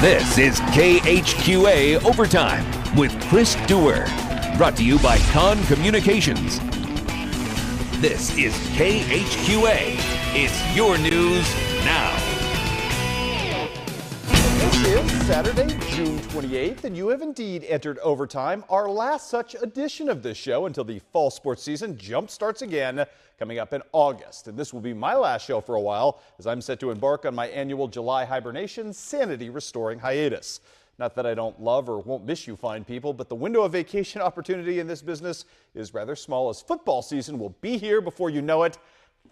This is KHQA Overtime with Chris Dewar. Brought to you by Con Communications. This is KHQA. It's your news now. This is Saturday, June 28th, and you have indeed entered Overtime, our last such edition of this show until the fall sports season jump starts again coming up in August. And this will be my last show for a while as I'm set to embark on my annual July hibernation sanity restoring hiatus. Not that I don't love or won't miss you fine people, but the window of vacation opportunity in this business is rather small as football season will be here before you know it.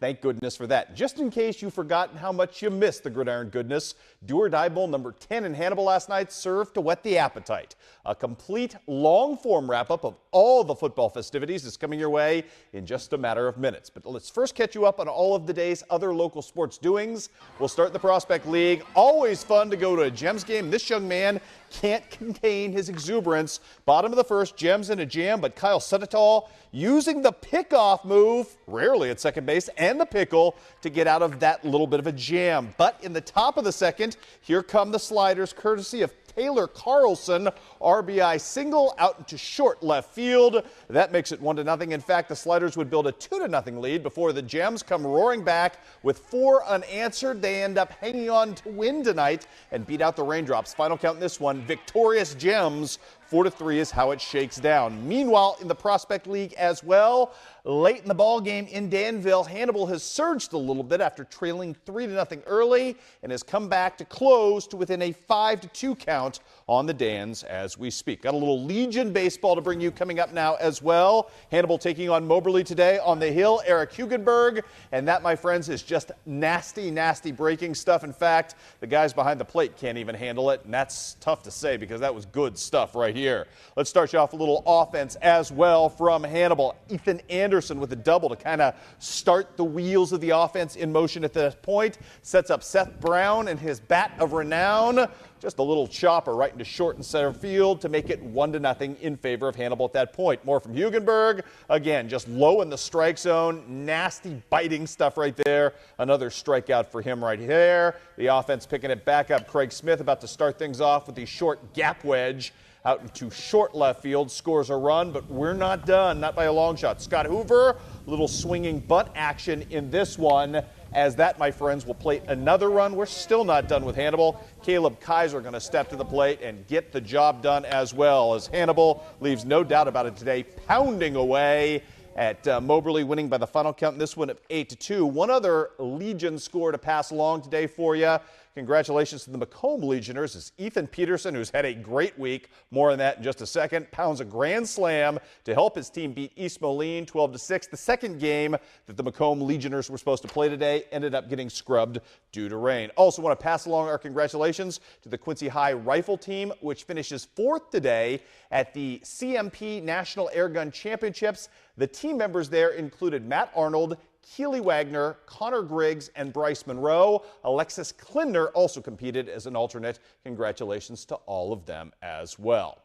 Thank goodness for that. Just in case you've forgotten how much you missed the gridiron goodness, Do or Die Bowl number 10 in Hannibal last night served to whet the appetite. A complete long-form wrap-up of all the football festivities is coming your way in just a matter of minutes. But let's first catch you up on all of the day's other local sports doings. We'll start the Prospect League. Always fun to go to a Gems game. This young man can't contain his exuberance. Bottom of the first, Gems in a jam, but Kyle Suttertall using the pickoff move, rarely at second base, and the pickle to get out of that little bit of a jam. But in the top of the second, here come the sliders, courtesy of Taylor Carlson. RBI single out into short left field. That makes it 1-0. In fact, the sliders would build a 2-0 lead before the Gems come roaring back with 4 unanswered. They end up hanging on to win tonight and beat out the Raindrops. Final count in this one, victorious Gems. 4-3 is how it shakes down. Meanwhile, in the Prospect League as well, late in the ball game in Danville, Hannibal has surged a little bit after trailing 3-0 early and has come back to close to within a 5-2 count on the Dans as we speak. Got a little Legion baseball to bring you coming up now as well. Hannibal taking on Moberly today on the hill. Eric Hugenberg, and that, my friends, is just nasty, nasty breaking stuff. In fact, the guys behind the plate can't even handle it, and that's tough to say because that was good stuff right here. Let's start you off a little offense as well from Hannibal. Ethan Anderson with a double to kind of start the wheels of the offense in motion at this point. Sets up Seth Brown and his bat of renown. Just a little chopper right into short and center field to make it 1-0 in favor of Hannibal at that point. More from Hugenberg. Again, just low in the strike zone. Nasty biting stuff right there. Another strikeout for him right there. The offense picking it back up. Craig Smith about to start things off with the short gap wedge out into short left field, scores a run, but we're not done, not by a long shot. Scott Hoover, little swinging butt action in this one, as that, my friends, will plate another run. We're still not done with Hannibal. Caleb Kaiser going to step to the plate and get the job done as well, as Hannibal leaves no doubt about it today, pounding away at Moberly, winning by the final count in this one of 8-2. One other Legion score to pass along today for you. Congratulations to the Macomb Legioners as Ethan Peterson, who's had a great week, more on that in just a second, pounds a grand slam to help his team beat East Moline 12-6. The second game that the Macomb Legioners were supposed to play today ended up getting scrubbed due to rain. Also want to pass along our congratulations to the Quincy High Rifle Team, which finishes 4th today at the CMP National Airgun Championships. The team members there included Matt Arnold, Keely Wagner, Connor Griggs, and Bryce Monroe. Alexis Klindner also competed as an alternate. Congratulations to all of them as well.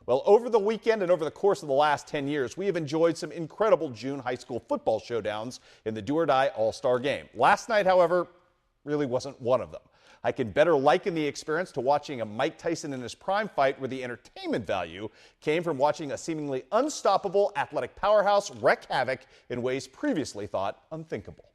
Well, over the weekend and over the course of the last 10 years, we have enjoyed some incredible June high school football showdowns in the Do or Die All-Star Game. Last night, however, really wasn't one of them. I can better liken the experience to watching a Mike Tyson in his prime fight, where the entertainment value came from watching a seemingly unstoppable athletic powerhouse wreak havoc in ways previously thought unthinkable.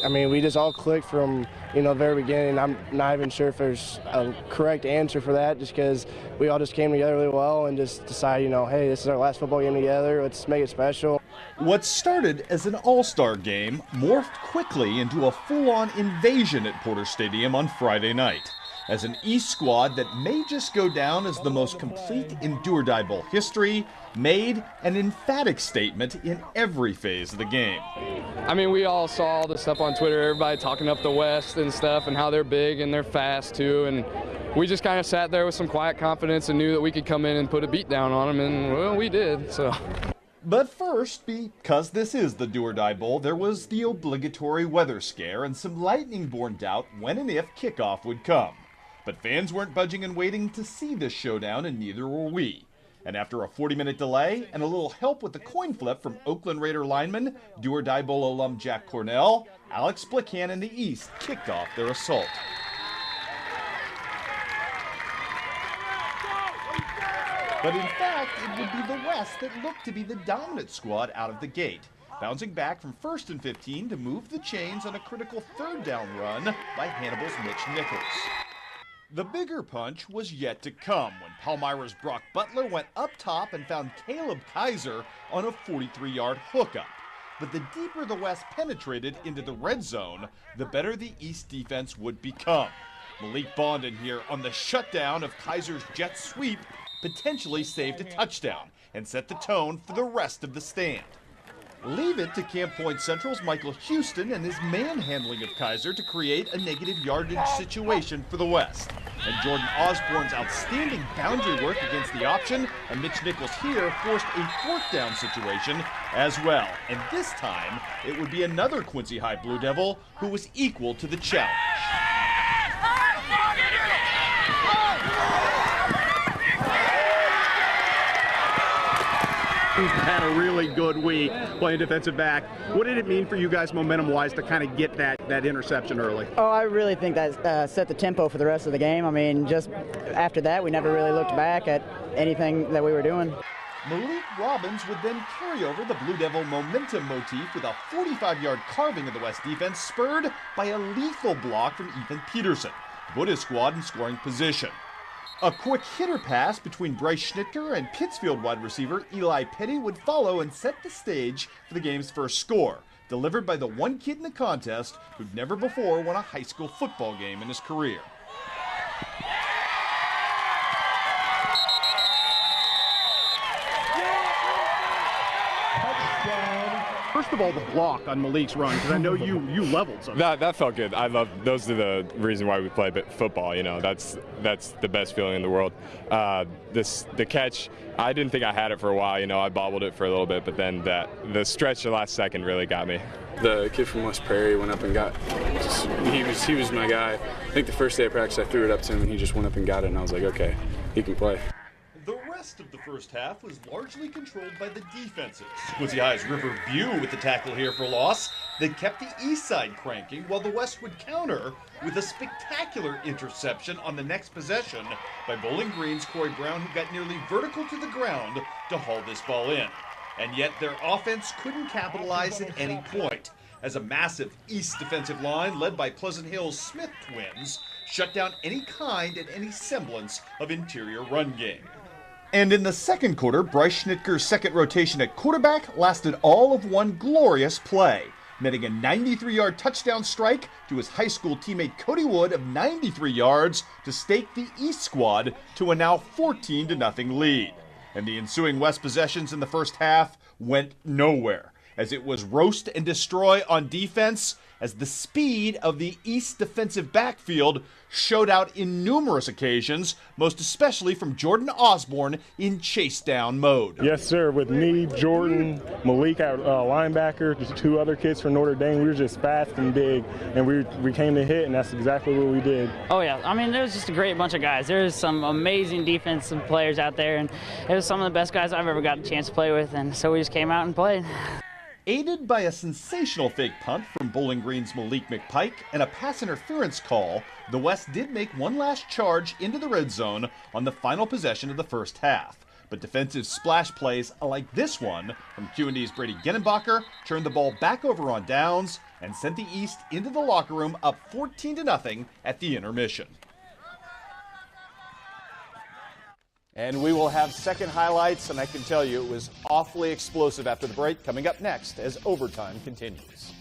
I mean, we just all clicked from, the very beginning. I'm not even sure if there's a correct answer for that, just because we all just came together really well and just decided, hey, this is our last football game together. Let's make it special. What started as an all-star game morphed quickly into a full-on invasion at Porter Stadium on Friday night, as an East squad that may just go down as the most complete in Do or Die Bowl history made an emphatic statement in every phase of the game. I mean, we all saw all the stuff on Twitter, everybody talking up the West and stuff and how they're big and they're fast too, and we just kind of sat there with some quiet confidence and knew that we could come in and put a beat down on them, and well, we did, so. But first, because this is the Do or Die Bowl, there was the obligatory weather scare and some lightning-born doubt when and if kickoff would come. But fans weren't budging and waiting to see this showdown, and neither were we. And after a 40-minute delay and a little help with the coin flip from Oakland Raider lineman, do-or-die Bowl alum Jack Cornell, Alex Blickhand and the East kicked off their assault. But in fact, it would be the West that looked to be the dominant squad out of the gate, bouncing back from 1st and 15 to move the chains on a critical 3rd down run by Hannibal's Mitch Nichols. The bigger punch was yet to come when Palmyra's Brock Butler went up top and found Caleb Kaiser on a 43-yard hookup. But the deeper the West penetrated into the red zone, the better the East defense would become. Malik Bondon here on the shutdown of Kaiser's jet sweep potentially saved a touchdown and set the tone for the rest of the stand. Leave it to Camp Point Central's Michael Houston and his manhandling of Kaiser to create a negative yardage situation for the West. And Jordan Osborne's outstanding boundary work against the option, and Mitch Nichols here forced a 4th down situation as well. And this time, it would be another Quincy High Blue Devil who was equal to the challenge. Had a really good week playing defensive back. What did it mean for you guys momentum-wise to kind of get that interception early? Oh, I really think that set the tempo for the rest of the game. I mean, just after that, we never really looked back at anything that we were doing. Malik Robbins would then carry over the Blue Devil momentum motif with a 45-yard carving of the West defense, spurred by a lethal block from Ethan Peterson, to put his squad in scoring position. A quick hitter pass between Bryce Schnitker and Pittsfield wide receiver Eli Petty would follow and set the stage for the game's first score, delivered by the one kid in the contest who'd never before won a high school football game in his career. First of all, the block on Malik's run, because I know you leveled something. That felt good. I love those are the reason why we play football. You know, that's the best feeling in the world. The catch, I didn't think I had it for a while. You know, I bobbled it for a little bit, but then the stretch the last second really got me. The kid from West Prairie went up and got. He was my guy. I think the first day of practice I threw it up to him and he just went up and got it, and I was like, okay, he can play. The rest of the first half was largely controlled by the defenses. Quincy High's River View with the tackle here for loss that kept the east side cranking, while the West would counter with a spectacular interception on the next possession by Bowling Green's Corey Brown, who got nearly vertical to the ground to haul this ball in. And yet their offense couldn't capitalize at any point, as a massive East defensive line led by Pleasant Hill's Smith twins shut down any kind and any semblance of interior run game. And in the second quarter, Bryce Schnitker's second rotation at quarterback lasted all of one glorious play, netting a 93-yard touchdown strike to his high school teammate Cody Wood of 93 yards to stake the East squad to a now 14-0 lead. And the ensuing West possessions in the first half went nowhere, as it was roast and destroy on defense, as the speed of the East defensive backfield showed out in numerous occasions, most especially from Jordan Osborne in chase down mode. Yes, sir. With me, Jordan, Malik, our linebacker, just 2 other kids from Notre Dame, we were just fast and big, and we came to hit, and that's exactly what we did. Oh, yeah. I mean, there was just a great bunch of guys. There's some amazing defensive players out there, and it was some of the best guys I've ever got a chance to play with, and so we just came out and played. Aided by a sensational fake punt from Bowling Green's Malik McPike and a pass interference call, the West did make one last charge into the red zone on the final possession of the first half. But defensive splash plays like this one from Q&D's Brady Genenbacher turned the ball back over on downs and sent the East into the locker room up 14-0 at the intermission. And we will have second highlights, and I can tell you it was awfully explosive after the break, coming up next as overtime continues.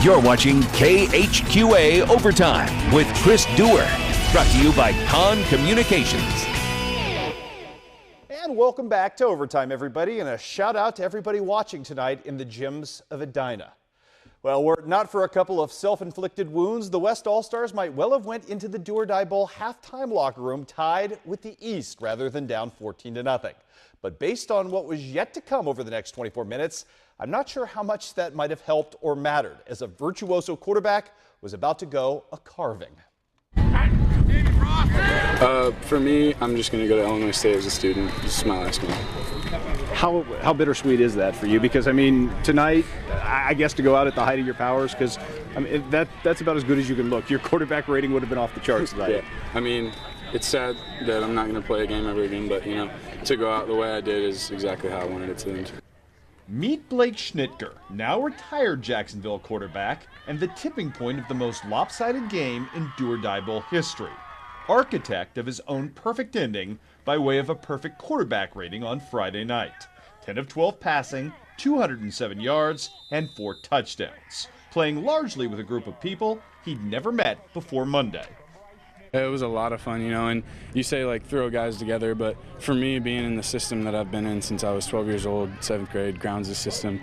You're watching KHQA Overtime with Chris Dewar, brought to you by Con Communications. And welcome back to Overtime, everybody, and a shout out to everybody watching tonight in the gyms of Edina. Well, were it not for a couple of self-inflicted wounds, the West All-Stars might well have went into the Do or Die Bowl halftime locker room tied with the East rather than down 14-0. But based on what was yet to come over the next 24 minutes, I'm not sure how much that might have helped or mattered, as a virtuoso quarterback was about to go a-carving. For me, I'm just going to go to Illinois State as a student. This is my last game. How bittersweet is that for you? Because, I mean, tonight, I guess to go out at the height of your powers, because I mean, that's about as good as you can look. Your quarterback rating would have been off the charts tonight. Yeah. I mean, it's sad that I'm not going to play a game ever again, but, you know, to go out the way I did is exactly how I wanted it to end. Meet Blake Schnitger, now retired Jacksonville quarterback, and the tipping point of the most lopsided game in Do or Die Bowl history. Architect of his own perfect ending by way of a perfect quarterback rating on Friday night. 10 of 12 passing, 207 yards, and 4 touchdowns. Playing largely with a group of people he'd never met before Monday. It was a lot of fun, you know, and you say like throw guys together, but for me, being in the system that I've been in since I was 12 years old, 7th grade, Grounds' system,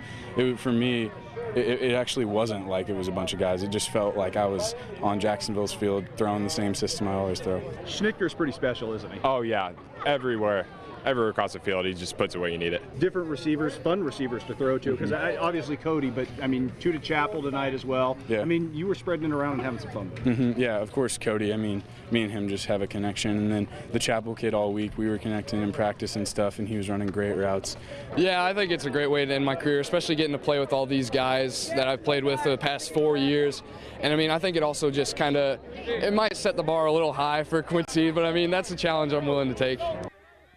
for me, it actually wasn't like it was a bunch of guys. It just felt like I was on Jacksonville's field throwing the same system I always throw. Schnitger's pretty special, isn't he? Oh, yeah, everywhere across the field, he just puts it where you need it. Different receivers, fun receivers to throw to, because obviously Cody, but I mean, Tuda Chapel tonight as well. Yeah. I mean, you were spreading it around and having some fun. Yeah, of course, Cody. I mean, me and him just have a connection, and then the Chapel kid all week, we were connecting in practice and stuff, and he was running great routes. Yeah, I think it's a great way to end my career, especially getting to play with all these guys that I've played with for the past 4 years. And I mean, I think it also just kind of, it might set the bar a little high for Quincy, but I mean, that's a challenge I'm willing to take.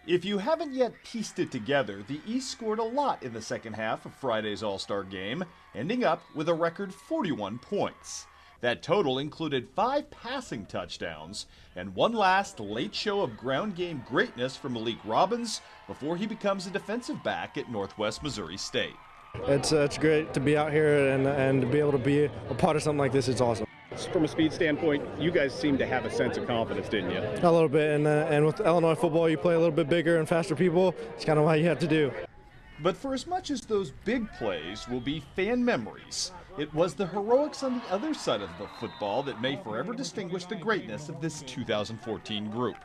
If you haven't yet pieced it together, the East scored a lot in the second half of Friday's All-Star game, ending up with a record 41 points. That total included 5 passing touchdowns and one last late show of ground game greatness from Malik Robbins before he becomes a defensive back at Northwest Missouri State. It's great to be out here and to be able to be a part of something like this. It's awesome. From a speed standpoint, you guys seem to have a sense of confidence, didn't you? A little bit, and with Illinois football, you play a little bit bigger and faster people. It's kind of what you have to do. But for as much as those big plays will be fan memories, it was the heroics on the other side of the football that may forever distinguish the greatness of this 2014 group.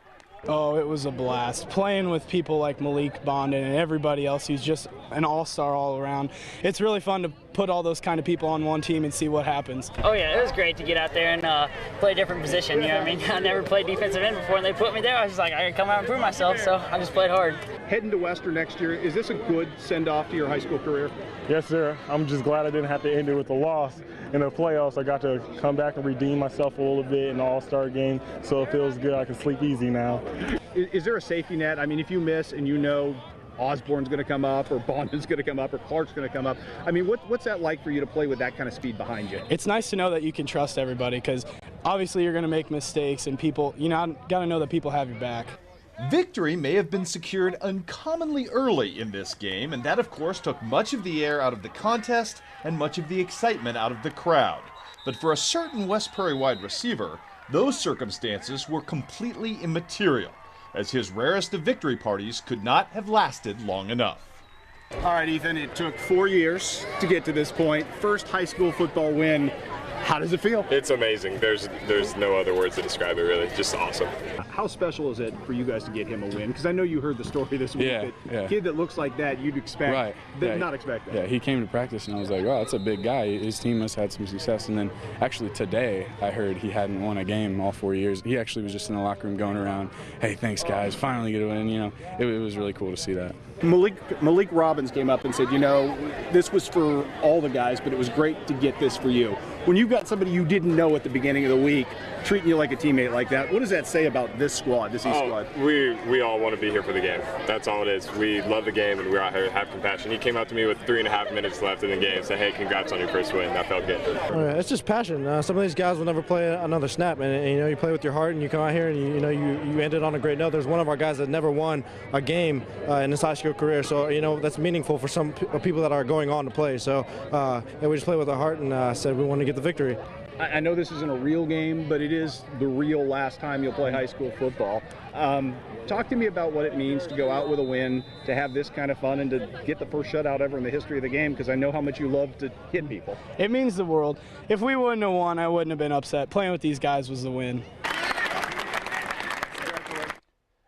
Oh, it was a blast. Playing with people like Malik Bondon and everybody else who's just an all-star all around. It's really fun to put all those kind of people on one team and see what happens. Oh yeah, it was great to get out there and play a different position, you know what I mean? I never played defensive end before, and they put me there. I was just like, I gotta come out and prove myself, so I just played hard. Heading to Western next year, is this a good send-off to your high school career? Yes, sir. I'm just glad I didn't have to end it with a loss. In the playoffs, I got to come back and redeem myself a little bit in the All-Star game, so it feels good. I can sleep easy now. Is there a safety net? I mean, if you miss and you know Osborne's going to come up, or Bondon's going to come up, or Clark's going to come up, I mean, what's that like for you to play with that kind of speed behind you? It's nice to know that you can trust everybody, because obviously you're going to make mistakes, and people, you know, got to know that people have your back. Victory may have been secured uncommonly early in this game, and that, of course, took much of the air out of the contest and much of the excitement out of the crowd. But for a certain West Prairie wide receiver, those circumstances were completely immaterial, as his rarest of victory parties could not have lasted long enough. All right, Ethan, it took 4 years to get to this point. First high school football win. How does it feel? It's amazing. There's no other words to describe it, really. Just awesome. How special is it for you guys to get him a win? Because I know you heard the story this week. A kid that looks like that, you'd expect, not expect that. Yeah, he came to practice, and I was like, wow, that's a big guy. His team must have had some success. And then actually today, I heard he hadn't won a game all 4 years. He actually was just in the locker room going around, hey, thanks, guys, finally get a win. You know, it was really cool to see that. Malik Robbins came up and said, you know, this was for all the guys, but it was great to get this for you. When you've got somebody you didn't know at the beginning of the week treating you like a teammate like that, what does that say about this squad, this East squad? We all want to be here for the game. That's all it is. We love the game, and we're out here, have compassion. He came out to me with 3.5 minutes left in the game and said, hey, congrats on your first win. That felt good. It's just passion. Some of these guys will never play another snap, and you know, you play with your heart, and you come out here and you ended on a great note. There's one of our guys that never won a game in his high school career, so you know that's meaningful for some people that are going on to play. So we just play with our heart and said we want to get the victory. I know this isn't a real game, but it is the real last time you'll play high school football. Talk to me about what it means to go out with a win, to have this kind of fun, and to get the first shutout ever in the history of the game, because I know how much you love to hit people. It means the world. If we wouldn't have won, I wouldn't have been upset. Playing with these guys was the win.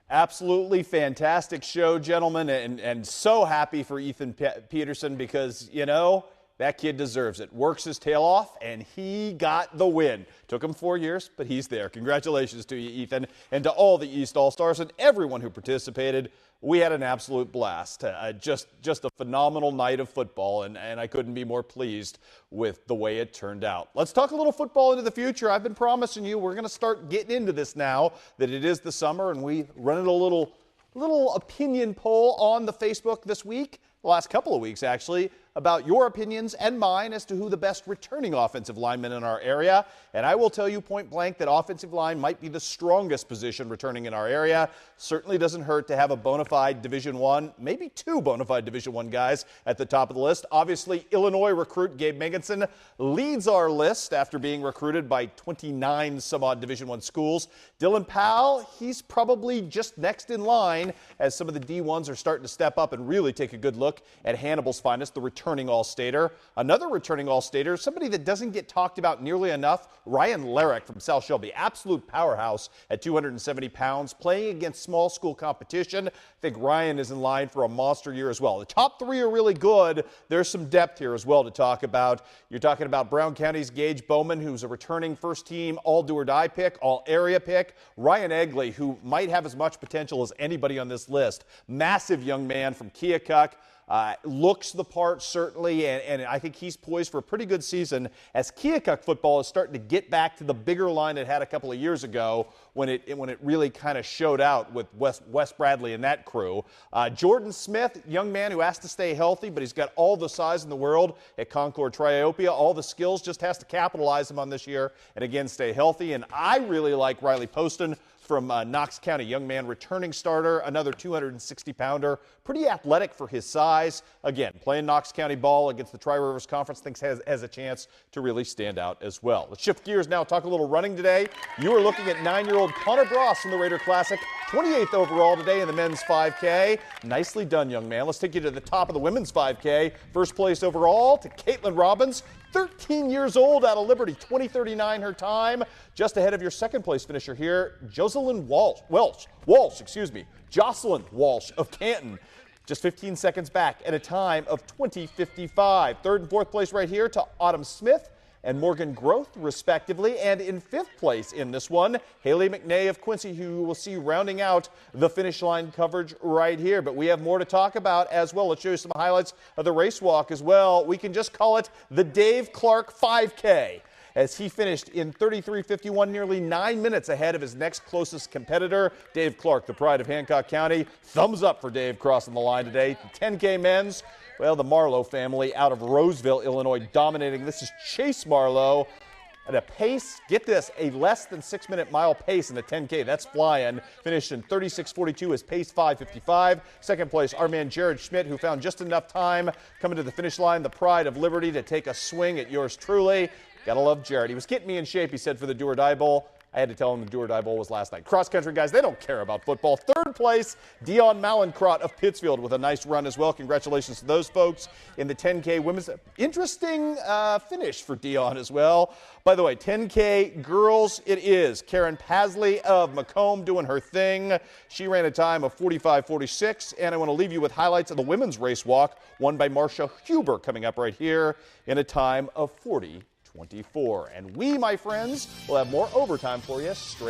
Absolutely fantastic show, gentlemen, and so happy for Ethan Peterson because, you know, that kid deserves it. Works his tail off, and he got the win. Took him 4 years, but he's there. Congratulations to you, Ethan, and to all the East All-Stars and everyone who participated. We had an absolute blast. Just a phenomenal night of football, and I couldn't be more pleased with the way it turned out. Let's talk a little football into the future. I've been promising you we're going to start getting into this now that it is the summer, and we run a little opinion poll on the Facebook this week, the last couple of weeks actually, about your opinions and mine as to who the best returning offensive lineman in our area. And I will tell you point blank that offensive line might be the strongest position returning in our area. Certainly doesn't hurt to have a bona fide Division I, maybe two bona fide Division I guys at the top of the list. Obviously, Illinois recruit Gabe Mengenson leads our list after being recruited by 29 some odd Division I schools. Dylan Powell, he's probably just next in line as some of the D1s are starting to step up and really take a good look at Hannibal's finest, the returning All-Stater. Another returning All-Stater, somebody that doesn't get talked about nearly enough, Ryan Larrick from South Shelby. Absolute powerhouse at 270 pounds, playing against small school competition. I think Ryan is in line for a monster year as well. The top three are really good. There's some depth here as well to talk about. You're talking about Brown County's Gage Bowman, who's a returning first-team all-do-or-die pick, all-area pick. Ryan Egley, who might have as much potential as anybody on this list. Massive young man from Keokuk. Looks the part, certainly, and I think he's poised for a pretty good season as Keokuk football is starting to get back to the bigger line it had a couple of years ago when it really kind of showed out with Wes Bradley and that crew. Jordan Smith, young man who has to stay healthy, but he's got all the size in the world at Concord Triopia, all the skills, just has to capitalize them on this year and, again, stay healthy. And I really like Riley Poston from Knox County, young man, returning starter, another 260-pounder, pretty athletic for his size. Again, playing Knox County ball against the Tri-Rivers Conference, thinks has a chance to really stand out as well. Let's shift gears now, talk a little running today. You are looking at 9-year-old Connor Bross in the Raider Classic, 28th overall today in the men's 5K. Nicely done, young man. Let's take you to the top of the women's 5K. First place overall to Caitlin Robbins, 13 years old out of Liberty, 20:39 her time. Just ahead of your second place finisher here, Jocelyn Walsh of Canton. Just 15 seconds back at a time of 20:55. Third and fourth place right here to Autumn Smith and Morgan Groth, respectively. And in fifth place in this one, Haley McNay of Quincy, who we'll see rounding out the finish line coverage right here. But we have more to talk about as well. Let's show you some highlights of the race walk as well. We can just call it the Dave Clark 5K, as he finished in 33:51, nearly 9 minutes ahead of his next closest competitor, Dave Clark, the pride of Hancock County. Thumbs up for Dave crossing the line today. 10K men's, well, the Marlowe family out of Roseville, Illinois, dominating. This is Chase Marlowe at a pace, get this, a less than 6 minute mile pace in the 10K. That's flying. Finished in 36:42, his pace 5:55. Second place, our man Jared Schmidt, who found just enough time coming to the finish line, the pride of Liberty, to take a swing at yours truly. Gotta love Jared. He was getting me in shape, he said, for the Do or Die Bowl. I had to tell him the Do or Die Bowl was last night. Cross country guys, they don't care about football. Third place, Dion Malincrot of Pittsfield with a nice run as well. Congratulations to those folks in the 10K women's. Interesting finish for Dion as well. By the way, 10K girls, it is Karen Pasley of Macomb doing her thing. She ran a time of 45:46, and I want to leave you with highlights of the women's race walk, won by Marcia Huber, coming up right here in a time of 40:24. And we, my friends, will have more overtime for you straight